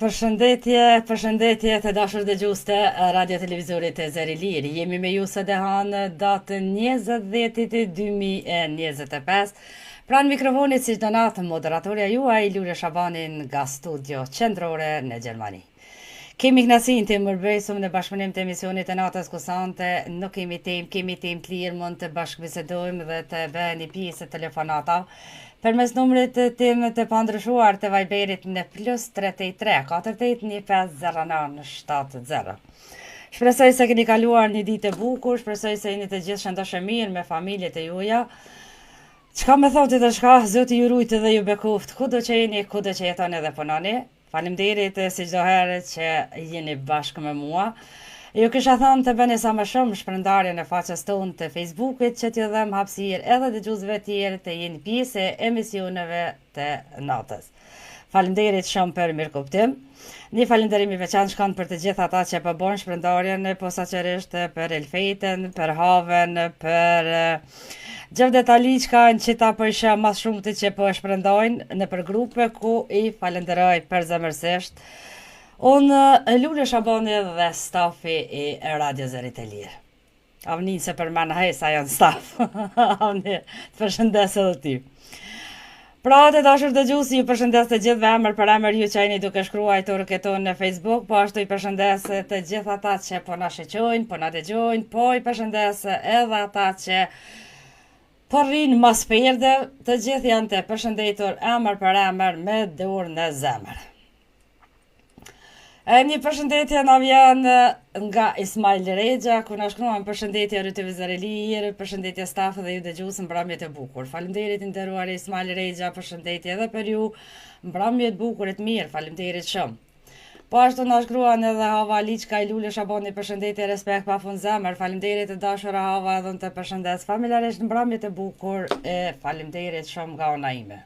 Përshëndetje të dashur dëgjues të radio televizorit të Zëri Liri. Jemi me ju së dehan datën 20/10/2025. Pranë mikrofonit si çdo natë moderatorja juaj Lule Shabani nga studio qendrore në Gjermani. Kemi kënaqësinë të mërbëjsëm në bashkëpunim të emisionit të natës kusante, nuk kemi temë të lirë, mund të bashkëbisedojmë dhe të bëheni pjesë të telefonata përmes numrit tim të pandryshuar të Viberit në +33 48 15 0970. Shpresoj se keni kaluar një ditë e bukur, shpresoj se jeni të gjithë shëndoshë mirë me familjet e juaja. Çka më thotë të shka, Zoti ju rujtë dhe ju bekoft, kudo që jeni, kudo që jetoni dhe punoni. Faleminderit si çdo herë që jeni bashkë me mua. Ju kisha thënë të bëni sa më shumë shpërndarje në faqes tonë të Facebookit që t'ju dhem hapësirë edhe dëgjuesve tjerë të jeni pjesë e emisioneve të natës. Faleminderit shumë për mirëkuptim. Një falënderim i veçantë shkon për të gjithë ata që po bën shpërndarjen, posaçërisht për Elfejten, për Haven, për Gjevdet Aliçka që ta po isha mas shumë të që po e shpërndajnë në për grupe ku i falenderoj përzemërsisht. Unë Lule Shabani dhe stafi i Radio Zëri të Lirë. Avni se për manë hejsa janë staf. Avni të përshëndes edhe ty. Pra të dashur dëgjuesi, ju përshëndes të gjithë emër për emër ju që jeni duke shkruar të rëketon në Facebook, po ashtu i përshëndes të gjithë ata që po na shoqërojnë, po na dëgjojnë, po i përshëndes edhe ata që po rrinë mas perde, të gjithë janë të përshëndetur emër për emër me dorë në zemër. Një përshëndetje na vjen nga Ismail Rexha, ku na shkruan përshëndetje RTV Zëri Liri, përshëndetje stafit dhe ju dëgjues, mbrëmje të bukur. Faleminderit nderuar Ismail Rexha, përshëndetje edhe për ju, mbrëmje të bukur e të mirë, faleminderit shumë. Po ashtu na shkruan edhe Hava Aliçka i Lule Shabani, përshëndetje, respekt pafund zemër, faleminderit të dashura Hava, edhe të përshëndes familjarisht, mbrëmje të bukur e faleminderit shumë nga ana ime.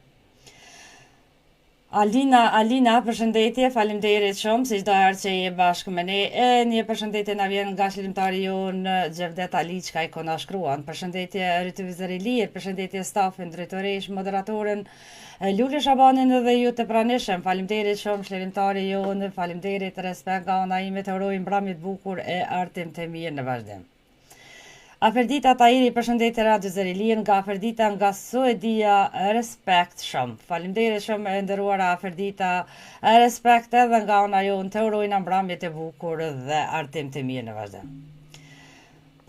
Alina, përshëndetje, faleminderit shumë, si çdo herë që je bashkë me ne. Një përshëndetje na vjen nga shëlimtari jonë Gjevdet Aliçka i na shkruan. Përshëndetje RTV Zëri Liri, përshëndetje stafin, drejtoresh, moderatorën Lule Shabanin dhe ju të pranishëm. Faleminderit shumë shëlimtari jonë, faleminderit, respekt nga ana ime, të uroj mbrëmje të bukur e artim të mirë në vazhdim. Aferdita Tahiri, përshëndetje Radio Zëri Liri, nga Aferdita nga Suedia, respekt shumë. Faleminderit shumë e nderuara Aferdita, respekt edhe nga ana jonë, të urojna mbrëmje të bukur dhe artim të mirë në vazhdim.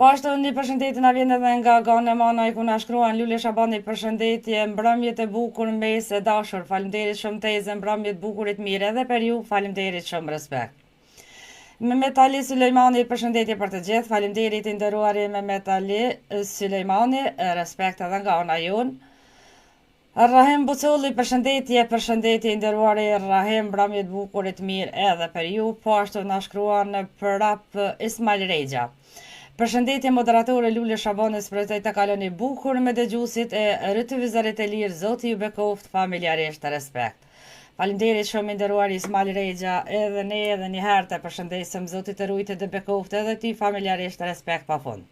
Po ashtu një përshëndetje na vjen edhe nga Gane Mana, ku na shkruan Lule Shabani, përshëndetje, mbrëmje të bukur mes e dashur. Faleminderit shumë teze, mbrëmje të bukur e të mirë edhe për ju, faleminderit shumë, respekt. Mehmet Ali Sulejmani, përshëndetje për të gjithë, faleminderit i nderuari Mehmet Ali Sulejmani, respekt edhe nga ana jonë. Rahim Bucolli, përshëndetje i nderuari Rahim, mbrëmje të bukur e të mirë edhe për ju, po ashtu na shkruan prap Ismail Rexha. Përshëndetje moderatore Lule Shabani, shpresoj të kaloni bukur me dëgjuesit e RTV Zëri të Lirë, Zoti ju bekoft, familjarisht, respekt. Faleminderit shumë i nderuar Ismail Rexha, edhe ne edhe një herë të përshëndesim, Zoti të rujtë dhe bekoft edhe ti familjarisht, respekt pafund.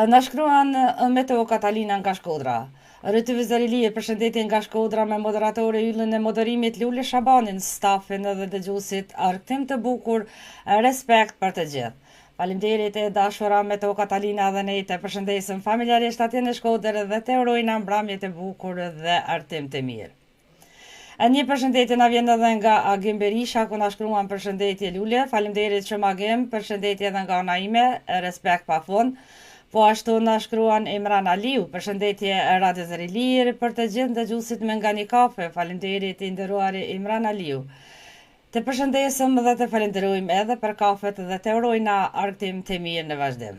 Na shkruan Meteo Katalina nga Shkodra. RTV Zëri Liri, përshëndetje nga Shkodra me moderatore yllën e moderimit Lule Shabanin, stafin edhe dëgjuesit, argëtim të bukur, respekt për të gjithë. Faleminderit e dashura Meteo Katalina dhe ne të përshëndesim familjarisht atje në Shkodër dhe të urojna mbrëmje të bukur dhe artim të mirë. Një përshëndetje na vjen edhe nga Agim Berisha, ku na shkruan përshëndetje Lule, faleminderit shumë Agim, përshëndetje edhe nga ana ime, respekt pafund. Po ashtu na shkruan Imran Aliu, përshëndetje Radio Zëri Liri për të gjithë dëgjuesit me nga një kafe, faleminderit i nderuari Imran Aliu. Të përshëndesim dhe të falenderojmë edhe për kafet dhe të urojna argëtim të mirë në vazhdim.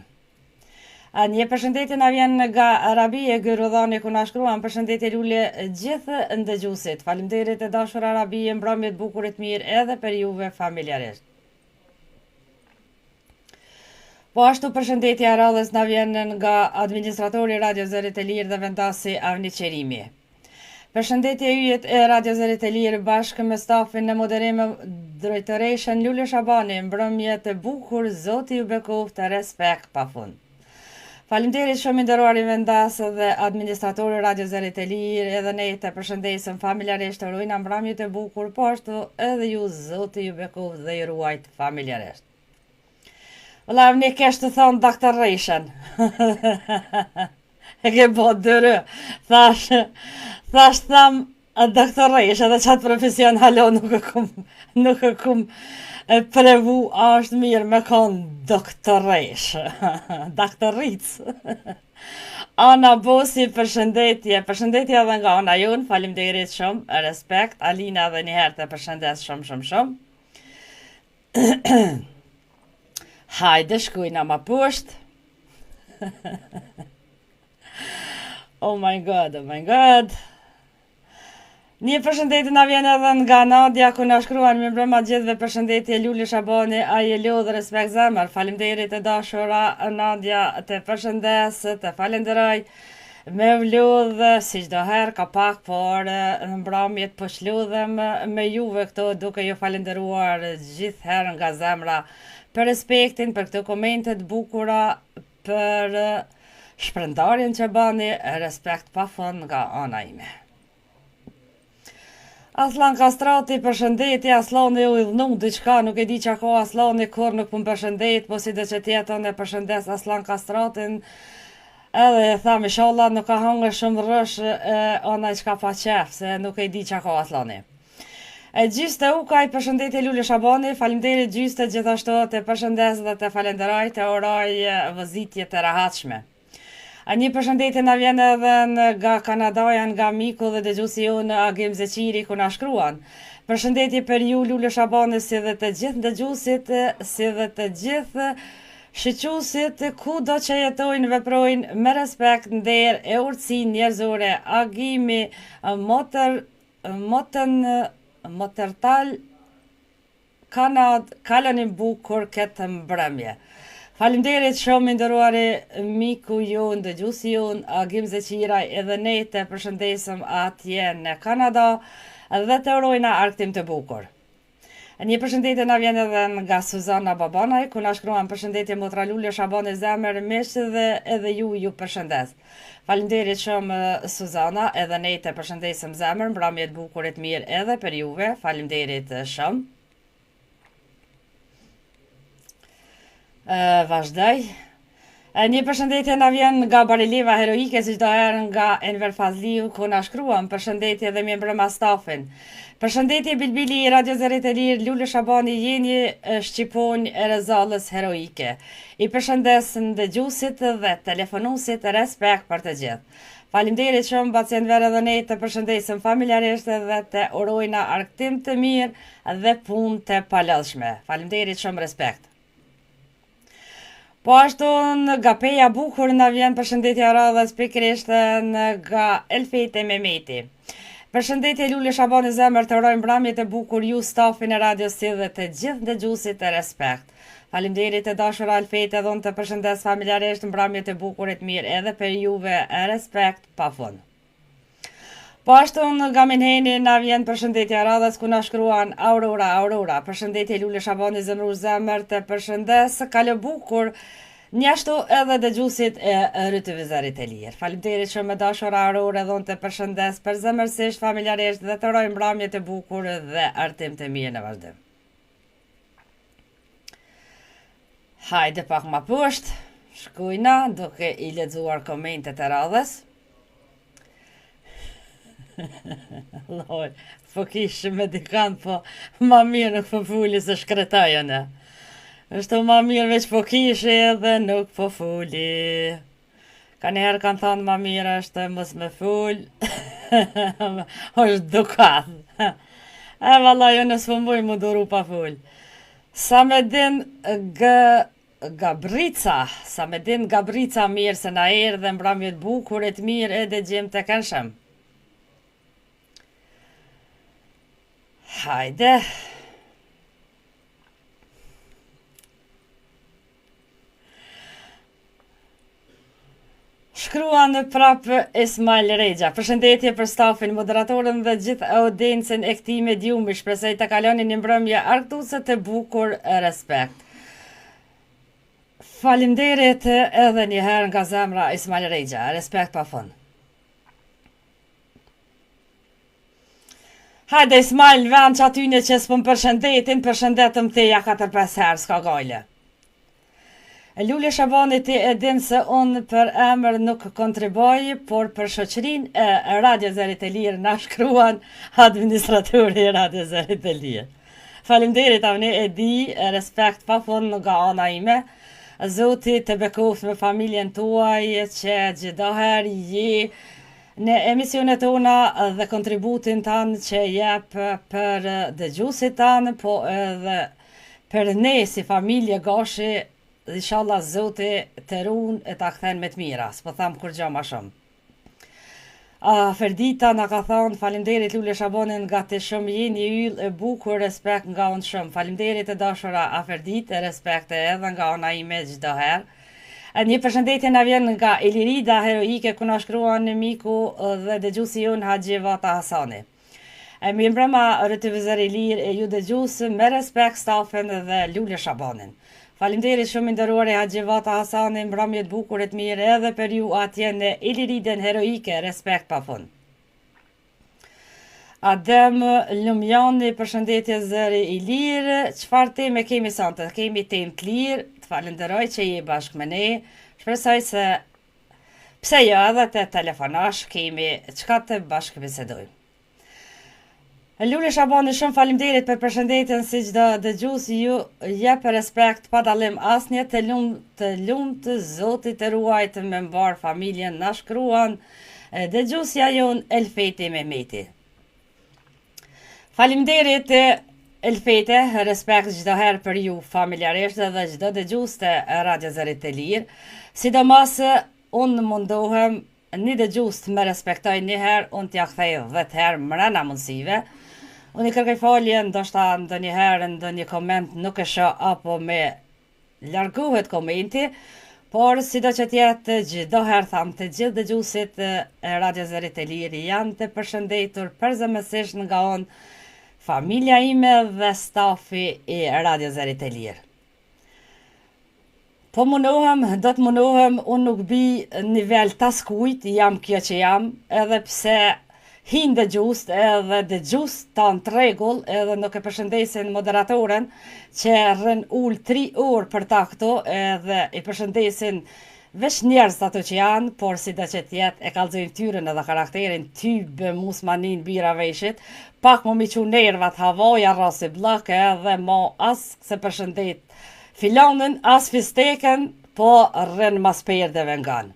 Një përshëndetje na vjen nga Arabie Gyrudhani, ku na shkruan përshëndetje Lule gjithë ndëgjuesit. Faleminderit e dashur Arabie, mbrëmje të bukur e të mirë edhe për juve familjarisht. Po ashtu përshëndetje e radhës na vjen nga administratori Radio Zëri të Lirë dhe vendasi Avni Qerimi. Përshëndetje yjet e Radio Zëri të Lirë bashkë me stafin në moderim drejtoreshën Lule Shabani, mbrëmje të bukur, Zoti ju bekoft, respekt pafund. Faleminderit shumë i nderuar i vendas dhe administratorë Radio Zërit e Lirë, edhe ne të përshëndesim familjarisht, urojna mbrëmjet e bukur, po ashtu edhe ju Zoti ju bekov dhe ju ruajt familjarisht. Valla ne kesh të thonë daktarëshën. E ke po dërë, thash tham daktarësh, edhe qatë profesion halo nuk e kum prevu, është mirë me konë doktorësh, daktoric. Ana Bosi, përshëndetje edhe nga ana jonë, faleminderit shumë, respekt, Alina dhe njëherë të përshëndes shumë. Hajde, shkujna ma poshtë. Oh my god. Një përshëndetje na vjen edhe nga Nadia, ku na shkruan me mbrëma gjithëve përshëndetje Luli Shabani, ai e lodh respekt zemër. Faleminderit e dashura Nadia, të përshëndes, të falenderoj. Me vlodh si çdo herë ka pak, por në mbrëmjet po shlodhem me juve këto, duke ju falenderuar gjithherë nga zemra për respektin, për këto komentet bukura, për shpërndarjen që bani, respekt pafund nga ana ime. Aslan Kastrati, përshëndetje, Aslani u idhnu diçka, nuk e di që ka Aslani, kur nuk më përshëndet, po si dhe që tjetën e përshëndes Aslan Kastratin, edhe e tham inshallah nuk ka hangër shumë rësh ona i qka pa qef, se nuk e di që ka Aslani. E gjiste u ka i përshëndetje Luli Shabani, falimderit gjiste gjithashtu të përshëndes dhe të falenderoj të oraj vëzitje të rahatshme. A një përshëndetje na vjen edhe nga Kanadaja, nga miku dhe dëgjuesi jonë Agim Zeqiri, ku na shkruan. Përshëndetje për ju Luli Shabani, si dhe të gjithë dëgjuesit, si dhe të gjithë shiquesit, kudo që jetojnë, veprojnë me respekt, nder e urtësi njerëzore. Agimi Motertal Kanad, kaloni bukur këtë mbrëmje. Faleminderit shumë i nderuari miku jonë, dëgjuesi jonë, Agim Zeqiraj, edhe ne të përshëndesim atje në Kanada dhe të urojna arktim të bukur. Një përshëndetje na vjen edhe nga Suzana Babanaj, ku na shkruan përshëndetje motra Luli Shabani zemër mish dhe edhe ju përshëndes. Faleminderit shumë Suzana, edhe ne të përshëndesim zemër, mbrëmje të bukurit mirë edhe për juve. Faleminderit shumë. Vazhdoj. Një përshëndetje na vjen nga Bariliva Heroike, si çdo herë nga Enver Fazliu, ku na shkruan përshëndetje dhe mi mbrëma stafin. Përshëndetje Bilbili i Radio Zërit e Lirë, Luli Shabani, jeni shqiponj e rezallës heroike. I përshëndesim dëgjuesit dhe telefonuesit, respekt për të gjithë. Faleminderit shumë, pacientëve dhe ne të përshëndesim familjarisht dhe të urojna arktim të mirë dhe punë të palodhshme. Faleminderit shumë, respekt. Po ashtu nga Peja Bukur na vjen përshëndetje radhës pikërisht nga Elfete Memeti. Përshëndetje Luli Shabani zemër, të urojmë mbrëmjet e bukur ju stafin e radios dhe të gjithë dëgjuesit të respekt. Faleminderit e dashura Elfete, dhe unë të përshëndes familjarisht mbrëmjet e bukurit mirë edhe për juve, respekt pafund. Po ashtu nga Minheni na vjen përshëndetje radhës, ku na shkruan Aurora, përshëndetje Luli Shabani zemër, të përshëndes kalë bukur, njashtu edhe dëgjuesit e Rytëvizarit e Lirë. Faleminderit shumë e dashura Aurora, dhe unë të përshëndes për zemërsisht familjarisht dhe të urojmë mbrëmjet e bukur dhe artim të mirë në vazhdim. Hajde pak ma poshtë, shkujna duke i lexuar komentet e radhës. Loj, po kishë me dikant, po ma mirë nuk po fuli se shkretajën e. Êshtu ma mirë veç po kishë edhe nuk po fuli. Ka njëherë kanë thonë ma mirë është mos me ful. është dukat. Valla jo nësë po mbuj mu duru pa ful. Samedin Gabrica mirë se na erë dhe mbrëmjet bukurit mirë edhe gjem të kënshëm. Hajde. Shkruan prapë Ismail Regja. Përshëndetje për stafin, moderatorën dhe gjithë audiencën e këtij mediumi. Shpresoj të kaloni një mbrëmje argëtuese të bukur, respekt. Faleminderit edhe një herë nga zemra Ismail Rexha, respekt pa fund. Hajde Ismail, vend që atyne që s'pëm përshëndetëm teja 4-5 herë, s'ka gajle. Lule Shabani ti e din se unë për emër nuk kontriboj, por për shoqërin e Radio Zërit e Lirë na shkruan administratori e Radio Zërit e Lirë. Faleminderit avni e di, respekt pa fund nga ana ime. Zoti të bekoft me familjen tuaj që gjithaher je në emisionet tona dhe kontributin tanë që jep për dëgjuesit tanë, po edhe për ne si familje gashi, inshallah Zoti të ruan e ta kthen me të mira, s'po tham kur gjë më shumë. Ferdita na ka thonë faleminderit Lule Shabani nga të shumë jeni yll e bukur, respekt nga unë shumë. Faleminderit e dashura Ferdit, respekt edhe nga ona ime çdo herë. Një përshëndetje na vjen nga Elirida Heroike ku na shkruan miku dhe dëgjuesi jon Haxhi Vata Hasani. Mi mbrëma rëtëvizër i lirë e ju dëgjues me respekt stafin dhe Lule Shabanin. Faleminderit shumë i nderuar e Haxhi Vata Hasani, mbrëmje të bukur e të mirë edhe për ju atje në Iliriden Heroike, respekt pa fund. Adem Lumjani, përshëndetje zëri i lirë, çfarë teme kemi sonte? Kemi temë të lirë, të falenderoj që je bashkë me ne, shpresoj se pse jo edhe të telefonash, kemi çka të bashkë bisedojmë. Lule Shabani, shumë faleminderit për përshëndetjen si çdo dëgjues, ju jep respekt pa dallim asnjë, të lumt Zoti të ruajt me mbar familjen, na shkruan dëgjuesja jon Elfeti Mehmeti. Faleminderit Elfete, respekt çdo herë për ju familjarisht dhe çdo dëgjues të Radio Zërit e Lirë. Sidomos unë mundohem një dëgjues të më respektoj një herë, unë t'ja kthej 10 herë mrena mundësive. Unë i kërkoj falje, ndoshta ndonjëherë ndonjë koment nuk e shoh apo me largohet komenti, por sido që t'jetë çdo herë tham të gjithë dëgjuesit e Radio Zërit e Lirë janë të përshëndetur përzemësisht nga unë, familja ime dhe stafi i Radio Zërit e Lirë. Po munohem, do të munohem, unë nuk bi nivel taskujt, jam kjo që jam, edhe pse hinë dëgjues edhe dëgjues tanë të rregull, edhe nuk e përshëndesin moderatoren që rën ul 3 orë për ta këto, edhe i përshëndesin veç njerëz ato që janë, por si do që tjetë e kallëzojnë tyrën edhe karakterin, tybe musmanin bira veshit, pak më mi që nervat havoja rasi blok edhe mo as se përshëndet filanën, as fisteken, po rën mas perdeve nganë.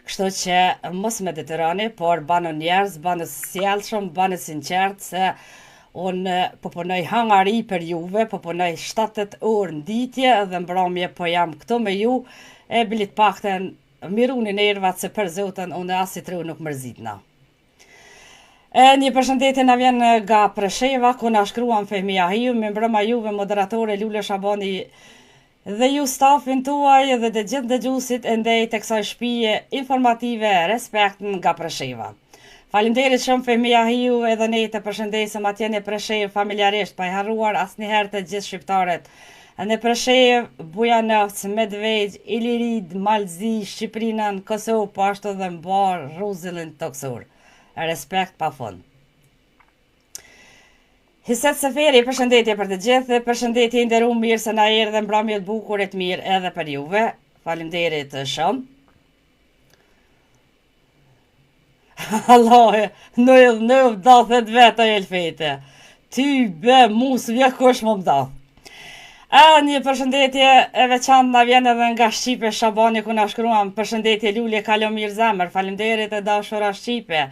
Kështu që mos me detyroni, por banu njerëz, banu sjellshëm, banu sinqert, se unë po punoj hangari për juve, po punoj 7 orë në ditje dhe mbrëmje po jam këtu me ju, e bilit pakten miruni nervat se për Zotën unë as i tru nuk mërzitna. Një përshëndetje na vjen nga Presheva, ku na shkruan Fehmia Hiu, me mbrëma juve moderatore Lule Shabani dhe ju stafin tuaj dhe të gjithë dëgjuesit e ndej të kësaj shtëpie informative, respekt nga Presheva. Faleminderit shumë Fehmia Hiu, edhe ne të përshëndesim atje në Preshevë familjarisht, pa i harruar asnjëherë të gjithë shqiptarët. Në Preshevë, Bujanovc, Medvegj, Ilirid, Malzi, Shqiprinën, Kosovë, po ashtu dhe mbar Ruzëllin Toksur. Respekt pa fund. Hiset Seferi, përshëndetje për të gjithë, përshëndetje i nderuar, mirë se na erdhe mbrëmje të bukur e të mirë edhe për juve. Faleminderit shumë. Allah, në vdathet vetë e Elfete. Ty be mus vje kush më vdath. Një përshëndetje e veçantë na vjen edhe nga Shqipe Shabani, ku na shkruan përshëndetje Lule, kalo mirë zemër, faleminderit e dashura Shqipe.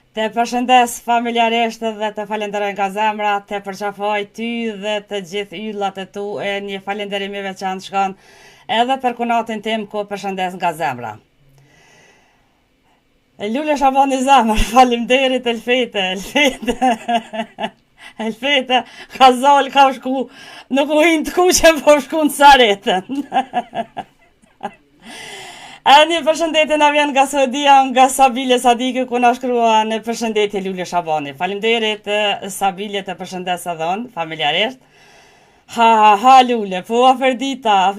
Të përshëndes familjarisht dhe të falenderoj nga zemra, të përqafoj ty dhe të gjithë yllat e tu, e një falenderim i veçantë shkon edhe për kunatin tim ku përshëndes nga zemra. Lule Shabani zemër, faleminderit Elfete, Elfete, ka zol, ka shku, nuk u hinë të kuqen, po shku në Saretën. Një përshëndetje na vjen nga Saudia, nga Sabile Sadiki, ku na shkrua në përshëndetje Lule Shabani. Faleminderit Sabile, të përshëndes edhe unë, familjarisht. Ha, Lule, po aferdita,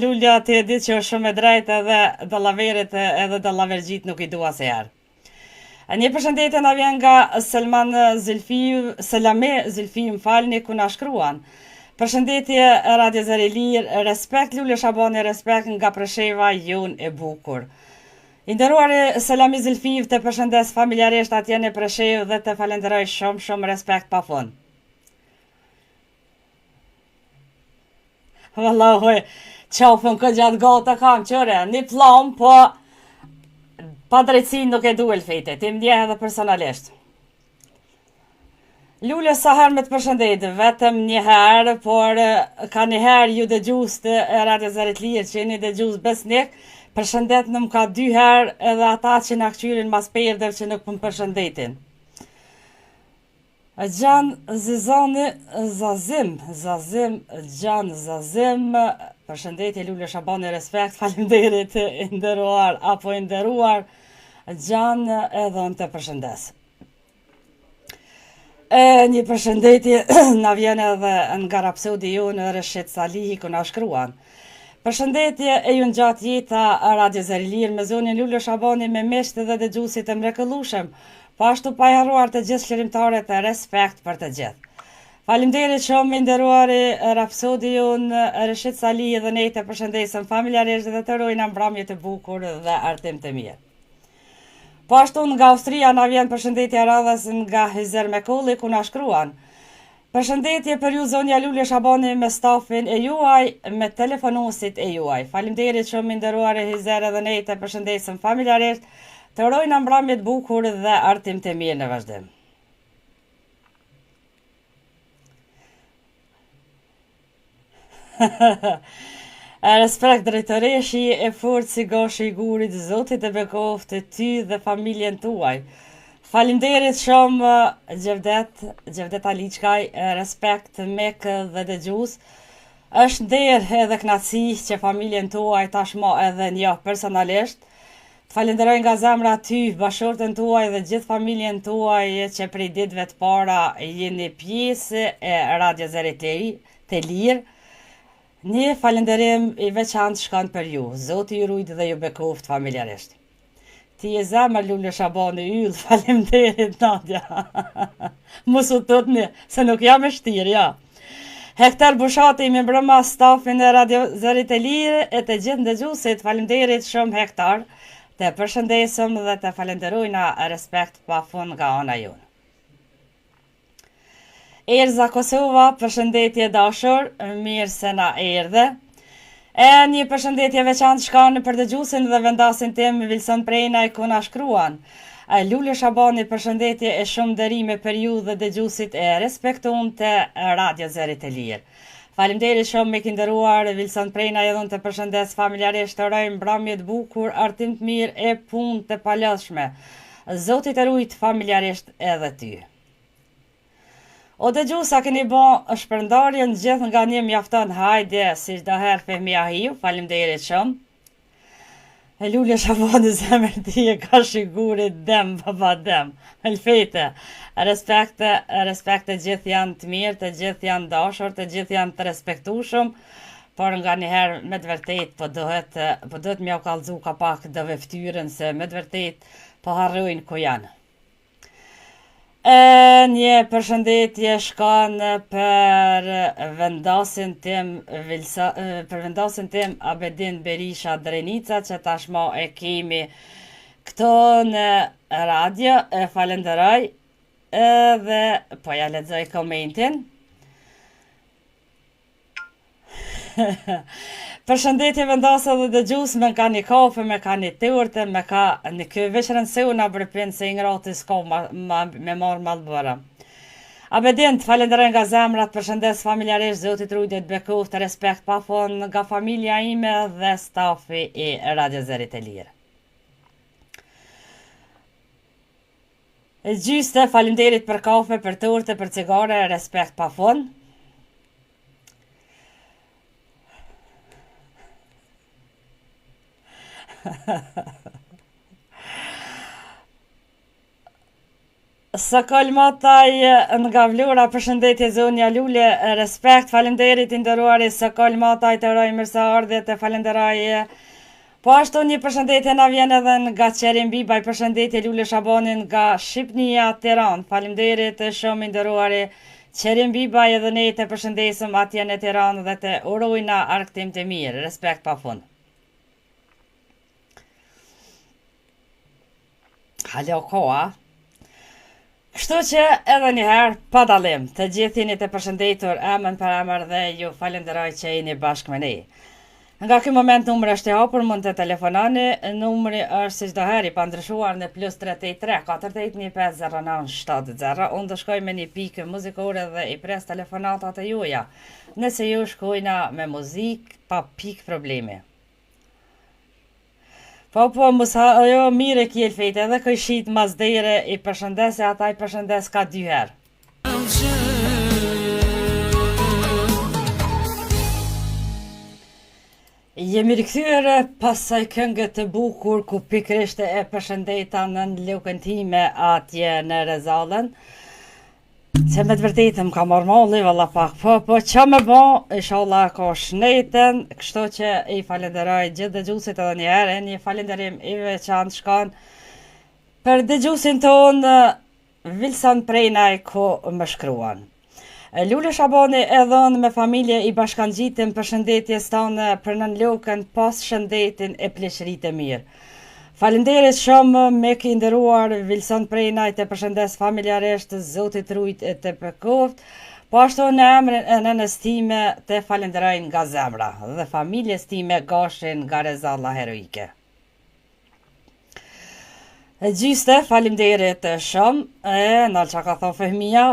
Lulja të e ditë që është shumë e drejtë edhe dallaverit edhe dallavergjit nuk I dua se herë. Një përshëndetje na vjen nga Selame Zylfiu, më falni, ku na shkruan. Përshëndetje Radio Zëri Lirë, respekt Lule Shabani, respekt nga Presheva, jun e bukur. I nderuari Selami Zylfiu, të përshëndes familjarisht atje në Preshevë dhe të falenderoj shumë respekt pafund. Vallahi, qafën këtë gjatë gata kam qëre, një plan, po pa drejtësi nuk e duel fejte, ti më ndjeh edhe personalisht. Lule sa herë me të përshëndet, vetëm një herë, por ka një herë ju dëgjus të Radio Zërit Lirë që jeni dëgjus besnik, përshëndet në më ka 2 herë edhe ata që në këqyrin mas perdër që nuk më përshëndetin. Gjan Zizani Zazim, Gjan Zazim, përshëndetje Lule Shabani, respekt, faleminderit nderuar apo nderuar, Gjan edhe unë të përshëndes. Një përshëndetje na vjen edhe nga rapsodi ju në Reshit Salihi ku na shkruan. Përshëndetje e ju në gjatë jeta Radio Zëri Lirë me zonin Lule Shabani me meshtë dhe dëgjuesit e mrekullueshëm, po ashtu pa I harruar të gjithë shërimtarët e respekt për të gjithë. Faleminderit shumë nderuari rapsodi ju në Reshit Salihi dhe ne të përshëndesëm familjarisht dhe të rojnë mbrëmje të bukur dhe artim të mirë. Po ashtu nga Austria na vjen përshëndetje radhës nga Hyzer Mekolli ku na shkruan. Përshëndetje për ju zonja Lule Shabani me stafin e juaj, me telefonuesit e juaj. Faleminderit shumë nderuar Hyzer dhe ne të përshëndesëm familjarisht, të urojmë mbrëmje të bukur dhe artim të mirë në vazhdim. Respekt drejtoreshi e fort si gashi I gurit, Zotit e bekoft të ty dhe familjen tuaj. Faleminderit shumë Gjevdet Aliçkaj, respekt mek dhe dëgjues. Është nder edhe kënaqësi që familjen tuaj tashmë edhe një personalisht. Të falenderoj nga zemra ty, bashortën tuaj dhe gjithë familjen tuaj që prej ditëve të para jeni pjesë e Radio Zëri të Lirë. Një falenderim I veçantë shkon për ju, Zoti ju rujt dhe ju bekoft familjarisht. Ti e zemër Lule Shabani yll, faleminderit Nadia. Mos u tutni, se nuk jam e shtirë, ja. Hektar Bushati me mbrëma stafin e Radio Zëri të Lirë e të gjithë ndëgjuesit, faleminderit shumë Hektar, të përshëndesëm dhe të falenderojna respekt pafund nga ana jonë. Erza Kosova, përshëndetje dashur, mirë se na erdhe. Një përshëndetje veçantë shkon për dëgjuesin dhe vendasin tim Wilson Prejnaj ku na shkruan. Lule Shabani, përshëndetje e shumë nderime për ju dhe dëgjuesit e respektuar të Radio Zëri të Lirë. Faleminderit shumë me nderuar Wilson Prejnaj edhe unë të përshëndes familjarisht, të uroj mbrëmje të bukur, artim të mirë e punë të palodhshme. Zoti të rujt familjarisht edhe ty. O dëgjuesa keni bon shpërndarjen gjithë nga një mjafton hajde si çdo herë Fehmia Hiu, faleminderit shumë. Lule Shabani zemër ti e ka shigurit dem, baba dem. Elfete, respekt të gjithë janë të mirë, të gjithë janë dashur, të gjithë janë të respektueshëm, por nga një herë me të vërtet po duhet m'ja kallëzu ka pak dove ftyrën se me të vërtet po harrojnë ku janë. Një përshëndetje shkon për vendasin tim Abedin Berisha Drenica që tashmë e kemi këto në radio, falenderoj dhe po ja lexoj komentin. Përshëndetje vendasa dhe dëgjues, me ka një kafe, me ka një torte, me ka në kë veç rëndësiu na bërpin se ingrati s'ka me marrë mallbëra. Abedin, të falenderoj nga zemra, të përshëndes familjarisht, Zotit rujt të bekoft, të respekt pafund nga familja ime dhe stafi I Radio Zëri të Lirë. Gjyste, faleminderit për kafe, për torte, për cigare, respekt pafund. Së kolmataj nga Vlora, përshëndetje zonja Lule, respekt, falenderit i nderuari së kolmataj të roj mirëseardhje të falenderoj. Po ashtu një përshëndetje na vjen edhe nga Qerim Bibaj, përshëndetje Lule Shabanin nga Shqipnia, Tiranë, falenderit shumë i nderuari Qerim Bibaj edhe ne të përshëndesim atje në Tiranë dhe të urojna arktim të mirë, respekt pa fund. Halo koha. Kështu që edhe njëherë pa dalim, të gjithë jeni të përshëndetur emën për emër dhe ju falenderoj që jeni bashkë me ne. Nga ky moment numri është i hapur, mund të telefonani, numri është si çdo herë i pandryshuar në +383 481 0970. Unë do shkoj me një pikë muzikore dhe i pres telefonatat e juaja. Nëse ju shkojna me muzikë pa pikë problemi. Po, jo mire kjel fejt edhe këj shit mazdere i përshëndes e ata i përshëndes ka 2 herë. Jemi rikthyer pasaj këngë të bukur ku pikrisht e përshëndeta në lukën time atje në Rezallën. Se me të vërtetëm ka marrë valla pak, po që me bo, inshallah ka shnetën, kështu që i falenderoj gjithë dëgjuesit edhe një herë, një falenderim i veçantë shkon për dëgjuesin tonë Wilson Prejnaj ku më shkruan. Lule Shabani edhon me familje i bashkangjitëm përshëndetjes tonë për nën lukën pas shëndetin e pleshërit e mirë. Falenderit shumë me ki nderuar Wilson Prejnaj të përshëndes familjarisht Zotit rujt e të përkoft, po ashtu në emrin e nënës time të falenderojnë nga zemra dhe familjes time Gashin nga Rezalla Heroike. Gjyste, falenderit shumë, nalë që ka thonë Fehmia,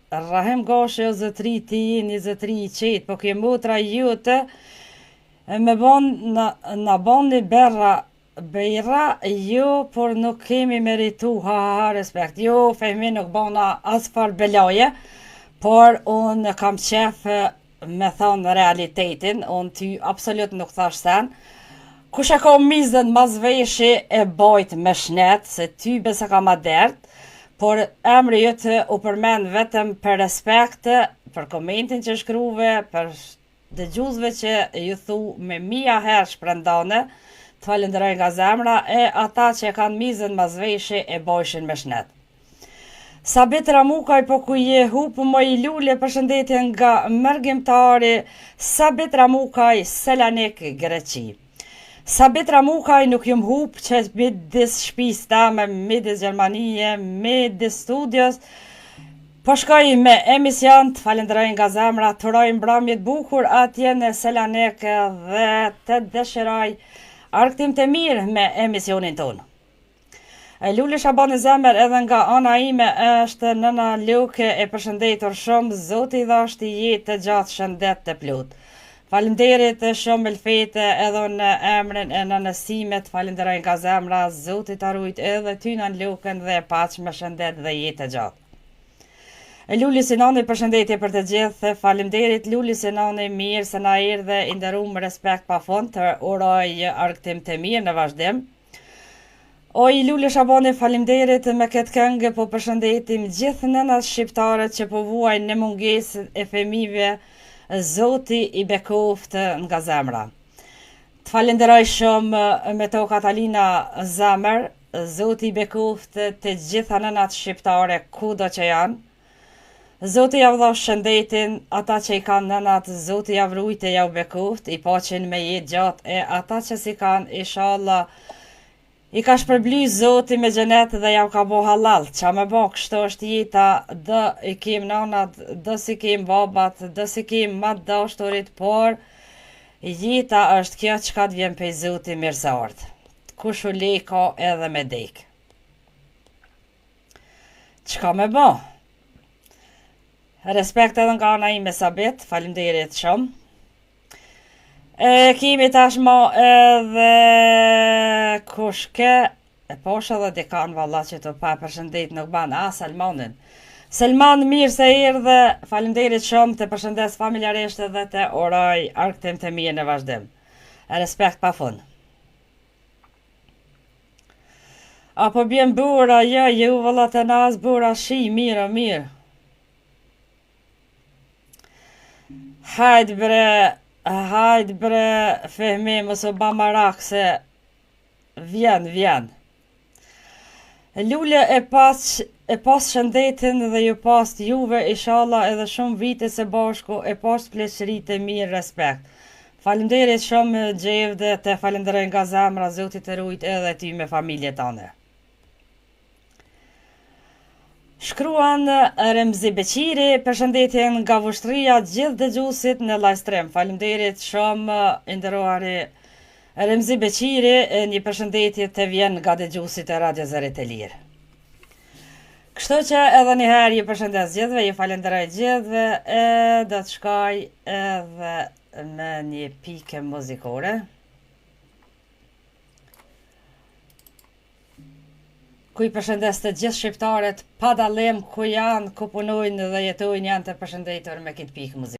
Rahim Gashi o zëtri ti, një zëtri i qetë, po ke motra jutë, me bon në bon një Bejra, jo, por nuk kemi meritu, respekt, jo, Fehmi nuk bona asfar belaje, por unë kam qef me thonë realitetin, unë ty absolut nuk thash sen, kush e ka mizën mazveshi e bajt me shnet, se ty besa ka ma dert, por emri jëtë u përmen vetëm për respekt, për komentin që shkruve, për dëgjuzve që ju thu me mija herë shprendane, të falenderoj nga zemra e ata që kanë mizën mazveshi e bojshin me shnet. Sabit Ramukaj po ku je hupë më i Lule përshëndetje nga mërgjimtari Sabit Ramukaj Selanik Greqi. Sabit Ramukaj nuk jum hupë që midis shpis tame, midis Gjermanije, midis studios, po shkoj me emision të falenderoj nga zemra, të rojnë bramjet bukur atje në Selanik dhe të dëshiroj arktim të mirë me emisionin tonë. Lule Shabani zemër edhe nga ana ime është nëna Luke e përshëndetur shumë, Zoti dhashti jetë të gjatë shëndet të plot. Falenderit shumë elfete edhe në emrin e nënësimet, falenderoj nga zemra, Zoti të rujt edhe ty në Luken dhe paq me shëndet dhe jetë të gjatë. Luli Sinani përshëndetje për të gjithë, falemderit Luli Sinani mirë se na erdhe i nderuar me respekt pa fund të uroj arktim të mirë në vazhdim. Oj Luli Shabani falemderit me këtë këngë po përshëndetim gjithë nënat shqiptare që po vuajnë në mungesë e fëmijëve, Zoti i bekoft nga zemra. Të falenderoj shumë me to Katalina Zamër, Zoti i bekoft të gjitha nënat shqiptare kudo që janë. Zoti ja vdha shëndetin, ata që i kanë nënat, Zoti ja vrujt e ja u bekoft, i paqin me jetë gjatë, e ata që si kanë, inshallah, i ka shpërbly Zoti me xhenet dhe ja u ka bo halal, qa me bo kështu është jeta, dë i kem nënat, dë si kem babat, dë si kem ma dashturit, por jeta është kjo që ka të vjen pej Zoti mirëseardh. Kush u le ka edhe me dek. Çka me bo? Respekt edhe nga ana ime Sabit, falemderit shumë. Kemi tashmo edhe kushke, poshë edhe dekan valla që të pa përshëndet nuk ban, Selmanin. Selman mirë se erdhe, falemderit shumë, të përshëndes familjarisht edhe të uroj arktim të mirë në vazhdim. Respekt pa fund. Apo bjen bura, ja, ju valla të nas bura shi, mirë. Hajt bre, Fehmi, mos u ba marak se vjen. Lule e pas shëndetin dhe ju pas juve, inshallah edhe shumë vite se bashku, e pas pleqërit e mirë, respekt. Falemderit shumë Gjevde, te falemderoj nga zemra, Zotit të rujt edhe ty me familje tane. Shkruan Remzi Beqiri, përshëndetje nga Vushtria, gjithë dëgjuesit në live stream. Falemderit shumë nderuari Remzi Beqiri, një përshëndetje të vjen nga dëgjuesit e Radio Zërit e Lirë. Kështu që edhe njëherë ju përshëndes gjithëve, ju falenderoj gjithëve, do të shkoj edhe me një pike muzikore. Ku i përshëndes të gjithë shqiptarët pa dallim ku janë, ku punojnë dhe jetojnë, janë të përshëndetur me këtë pikë muzikore.